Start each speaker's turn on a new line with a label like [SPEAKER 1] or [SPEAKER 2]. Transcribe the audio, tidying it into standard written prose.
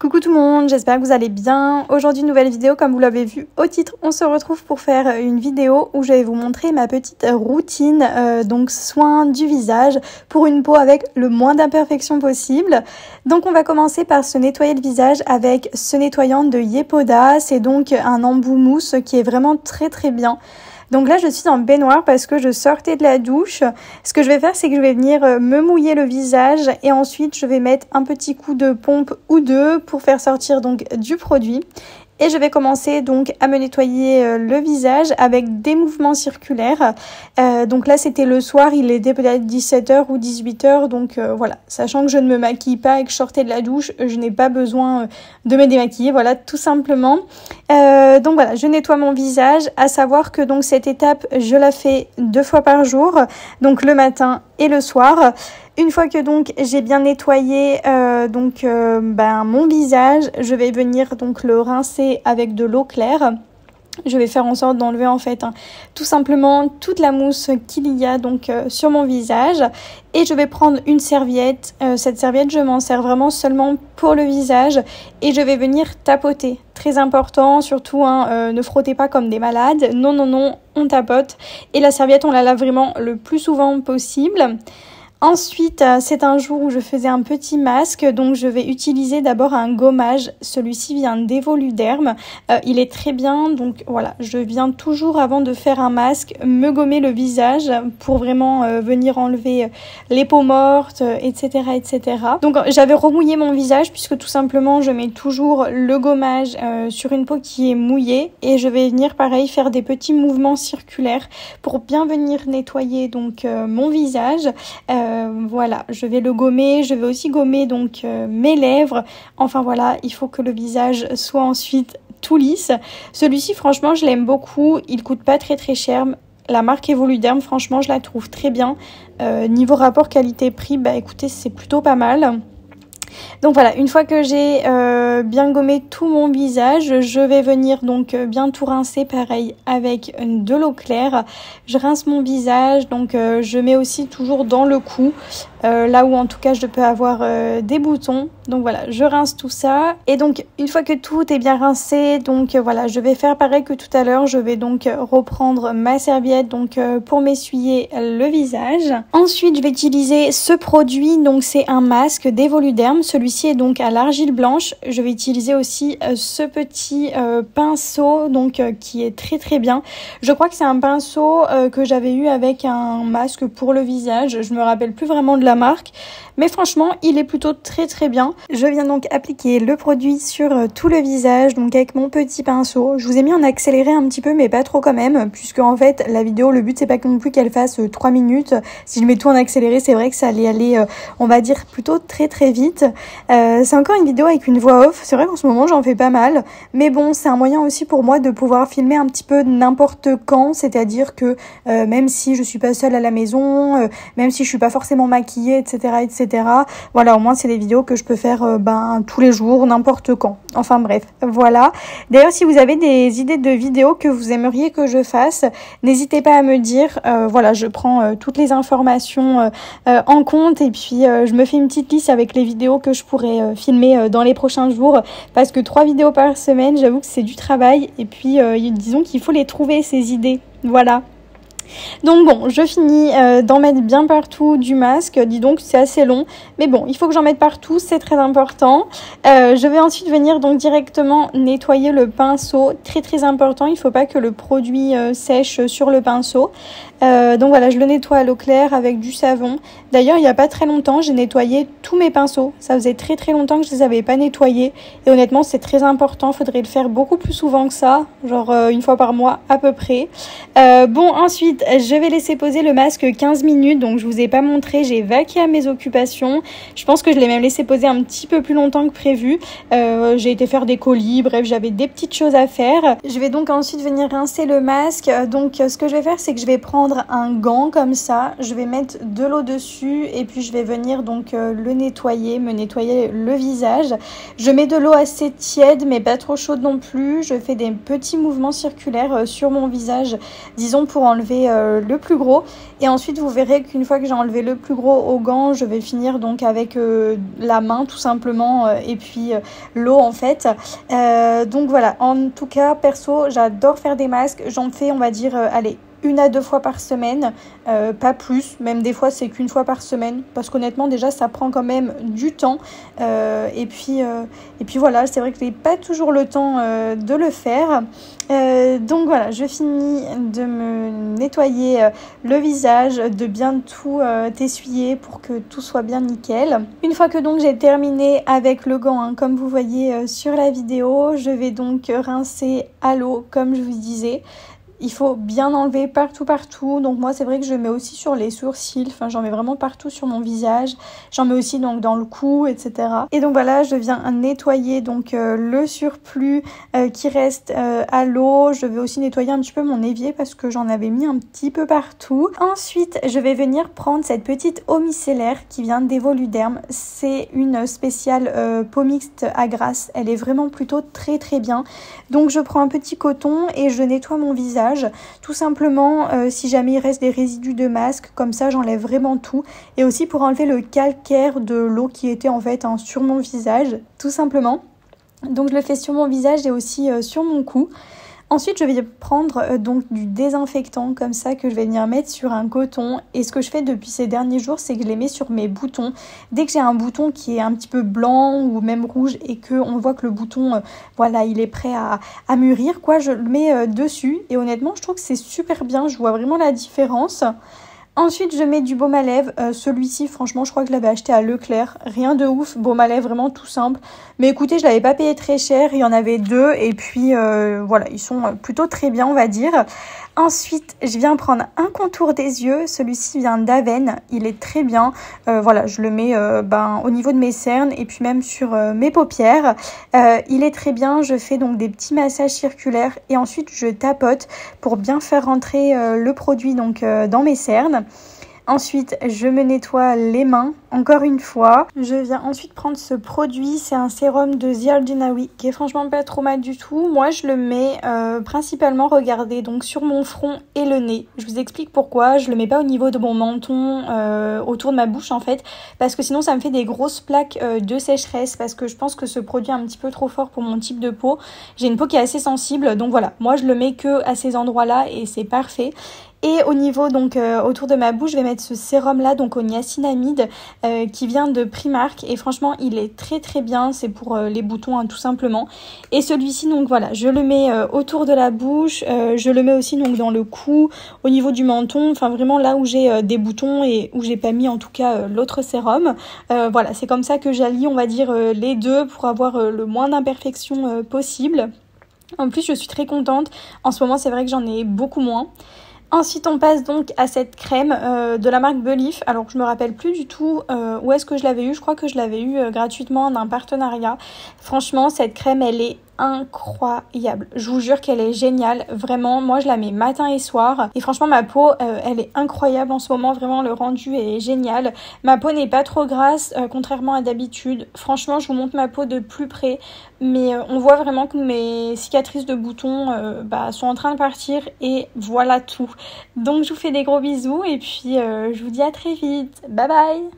[SPEAKER 1] Coucou tout le monde, j'espère que vous allez bien. Aujourd'hui, nouvelle vidéo, comme vous l'avez vu au titre, on se retrouve pour faire une vidéo où je vais vous montrer ma petite routine, donc soin du visage pour une peau avec le moins d'imperfections possible. Donc on va commencer par se nettoyer le visage avec ce nettoyant de Yepoda. C'est donc un embout mousse qui est vraiment très bien. Donc là, je suis en baignoire parce que je sortais de la douche. Ce que je vais faire, c'est que je vais venir me mouiller le visage et ensuite, je vais mettre un petit coup de pompe ou deux pour faire sortir donc du produit. Et je vais commencer donc à me nettoyer le visage avec des mouvements circulaires. Donc là, c'était le soir, il était peut-être 17h ou 18h. Donc voilà, sachant que je ne me maquille pas et que je sortais de la douche, je n'ai pas besoin de me démaquiller. Voilà, tout simplement. Donc voilà, je nettoie mon visage. À savoir que donc cette étape, je la fais 2 fois par jour. Donc le matin et le soir. Une fois que donc j'ai bien nettoyé mon visage, je vais venir donc le rincer avec de l'eau claire. Je vais faire en sorte d'enlever en fait tout simplement toute la mousse qu'il y a donc sur mon visage. Et je vais prendre une serviette. Cette serviette, je m'en sers vraiment seulement pour le visage. Et je vais venir tapoter. Très important, surtout, ne frottez pas comme des malades. Non, on tapote. Et la serviette, on la lave vraiment le plus souvent possible. Ensuite, c'est un jour où je faisais un petit masque, donc je vais utiliser d'abord un gommage. Celui-ci vient d'Evoluderm. Il est très bien, donc voilà, je viens toujours avant de faire un masque me gommer le visage pour vraiment venir enlever les peaux mortes, etc. Donc j'avais remouillé mon visage puisque tout simplement je mets toujours le gommage sur une peau qui est mouillée et je vais venir pareil faire des petits mouvements circulaires pour bien venir nettoyer donc mon visage. Voilà, je vais le gommer, je vais aussi gommer donc mes lèvres. Enfin voilà, il faut que le visage soit ensuite tout lisse. Celui-ci, franchement, je l'aime beaucoup. Il coûte pas très cher. La marque Evoluderm, franchement, je la trouve très bien. Niveau rapport qualité-prix, bah écoutez, c'est plutôt pas mal. Donc voilà, une fois que j'ai bien gommé tout mon visage, je vais venir donc bien tout rincer pareil avec de l'eau claire. Je rince mon visage, donc je mets aussi toujours dans le cou, là où en tout cas je peux avoir des boutons. Donc voilà, je rince tout ça. Et donc une fois que tout est bien rincé, donc voilà, je vais faire pareil que tout à l'heure. Je vais donc reprendre ma serviette donc pour m'essuyer le visage. Ensuite, je vais utiliser ce produit, donc c'est un masque d'Evoluderm. Celui-ci est donc à l'argile blanche. Je vais utiliser aussi ce petit pinceau donc qui est très bien. Je crois que c'est un pinceau que j'avais eu avec un masque pour le visage. Je me rappelle plus vraiment de la marque. Mais franchement, il est plutôt très bien. Je viens donc appliquer le produit sur tout le visage, donc avec mon petit pinceau. Je vous ai mis en accéléré un petit peu, mais pas trop quand même, puisque en fait, la vidéo, le but, c'est pas non plus qu'elle fasse 3 minutes. Si je mets tout en accéléré, c'est vrai que ça allait aller, on va dire, plutôt très vite. C'est encore une vidéo avec une voix off. C'est vrai qu'en ce moment, j'en fais pas mal. Mais bon, c'est un moyen aussi pour moi de pouvoir filmer un petit peu n'importe quand. C'est-à-dire que même si je suis pas seule à la maison, même si je suis pas forcément maquillée, etc. Voilà, au moins c'est des vidéos que je peux faire tous les jours, n'importe quand. Enfin bref, voilà. D'ailleurs, si vous avez des idées de vidéos que vous aimeriez que je fasse, n'hésitez pas à me dire. Voilà, je prends toutes les informations en compte et puis je me fais une petite liste avec les vidéos que je pourrais filmer dans les prochains jours. Parce que 3 vidéos par semaine, j'avoue que c'est du travail. Et puis, disons qu'il faut les trouver, ces idées. Voilà. Donc bon, je finis d'en mettre bien partout du masque. Dis donc, c'est assez long. Mais bon, il faut que j'en mette partout, c'est très important. Je vais ensuite venir donc directement nettoyer le pinceau. Très important, il ne faut pas que le produit sèche sur le pinceau. Donc voilà, je le nettoie à l'eau claire avec du savon. D'ailleurs, il n'y a pas très longtemps, j'ai nettoyé tous mes pinceaux. Ça faisait très longtemps que je les avais pas nettoyés. Et honnêtement, c'est très important. Il faudrait le faire beaucoup plus souvent que ça. Genre une fois par mois à peu près. Bon, ensuite, je vais laisser poser le masque 15 minutes. Donc, je vous ai pas montré. J'ai vaqué à mes occupations. Je pense que je l'ai même laissé poser un petit peu plus longtemps que prévu. J'ai été faire des colis. Bref, j'avais des petites choses à faire. Je vais donc ensuite venir rincer le masque. Donc, ce que je vais faire, c'est que je vais prendre un gant comme ça, je vais mettre de l'eau dessus et puis je vais venir donc le nettoyer, me nettoyer le visage. Je mets de l'eau assez tiède mais pas trop chaude non plus. Je fais des petits mouvements circulaires sur mon visage, disons pour enlever le plus gros. Et ensuite, vous verrez qu'une fois que j'ai enlevé le plus gros au gant, je vais finir donc avec la main tout simplement et puis l'eau en fait. Donc voilà, en tout cas, perso, j'adore faire des masques. J'en fais, on va dire, allez, 1 à 2 fois par semaine, pas plus, même des fois c'est qu'une fois par semaine, parce qu'honnêtement déjà ça prend quand même du temps, et puis voilà, c'est vrai que j'ai pas toujours le temps de le faire, donc voilà, je finis de me nettoyer le visage, de bien tout essuyer pour que tout soit bien nickel. Une fois que donc j'ai terminé avec le gant, hein, comme vous voyez sur la vidéo, je vais donc rincer à l'eau comme je vous disais. Il faut bien enlever partout. Donc moi, c'est vrai que je mets aussi sur les sourcils. Enfin, j'en mets vraiment partout sur mon visage. J'en mets aussi donc dans le cou, etc. Et donc voilà, je viens nettoyer donc le surplus qui reste à l'eau. Je vais aussi nettoyer un petit peu mon évier parce que j'en avais mis un petit peu partout. Ensuite, je vais venir prendre cette petite eau micellaire qui vient d'Evoluderm. C'est une spéciale peau mixte à grasse. Elle est vraiment plutôt très bien. Donc je prends un petit coton et je nettoie mon visage. Tout simplement, si jamais il reste des résidus de masque, comme ça j'enlève vraiment tout. Et aussi pour enlever le calcaire de l'eau qui était en fait sur mon visage, tout simplement. Donc je le fais sur mon visage et aussi sur mon cou. Ensuite, je vais prendre donc du désinfectant comme ça que je vais venir mettre sur un coton. Et ce que je fais depuis ces derniers jours, c'est que je les mets sur mes boutons. Dès que j'ai un bouton qui est un petit peu blanc ou même rouge et qu'on voit que le bouton, voilà, il est prêt à mûrir, quoi, je le mets dessus. Et honnêtement, je trouve que c'est super bien. Je vois vraiment la différence. Ensuite, je mets du baume à lèvres. Celui-ci, franchement, je crois que je l'avais acheté à Leclerc. Rien de ouf, baume à lèvres, vraiment tout simple. Mais écoutez, je l'avais pas payé très cher. Il y en avait 2 et puis voilà, ils sont plutôt très bien, on va dire. Ensuite, je viens prendre un contour des yeux. Celui-ci vient d'Aven. Il est très bien. Voilà, je le mets au niveau de mes cernes et puis même sur mes paupières. Il est très bien. Je fais donc des petits massages circulaires et ensuite je tapote pour bien faire rentrer le produit donc dans mes cernes. Ensuite, je me nettoie les mains, encore une fois. Je viens ensuite prendre ce produit, c'est un sérum de The Ordinary qui est franchement pas trop mal du tout. Moi, je le mets principalement, regardez, donc sur mon front et le nez. Je vous explique pourquoi. Je le mets pas au niveau de mon menton, autour de ma bouche en fait, parce que sinon ça me fait des grosses plaques de sécheresse, parce que je pense que ce produit est un petit peu trop fort pour mon type de peau. J'ai une peau qui est assez sensible, donc voilà. Moi, je le mets que à ces endroits-là et c'est parfait. Et au niveau donc autour de ma bouche, je vais mettre ce sérum là donc au niacinamide qui vient de Primark et franchement il est très bien, c'est pour les boutons hein, tout simplement. Et celui-ci donc voilà, je le mets autour de la bouche, je le mets aussi donc dans le cou, au niveau du menton, enfin vraiment là où j'ai des boutons et où j'ai pas mis en tout cas l'autre sérum. Voilà, c'est comme ça que j'allie on va dire les deux pour avoir le moins d'imperfections possible. En plus je suis très contente, en ce moment c'est vrai que j'en ai beaucoup moins. Ensuite, on passe donc à cette crème de la marque Belif. Alors, je me rappelle plus du tout où est-ce que je l'avais eu. Je crois que je l'avais eu gratuitement d'un partenariat. Franchement, cette crème, elle est incroyable. Je vous jure qu'elle est géniale. Vraiment, moi, je la mets matin et soir. Et franchement, ma peau, elle est incroyable en ce moment. Vraiment, le rendu est génial. Ma peau n'est pas trop grasse, contrairement à d'habitude. Franchement, je vous montre ma peau de plus près. Mais on voit vraiment que mes cicatrices de boutons sont en train de partir. Et voilà tout. Donc, je vous fais des gros bisous. Et puis, je vous dis à très vite. Bye bye!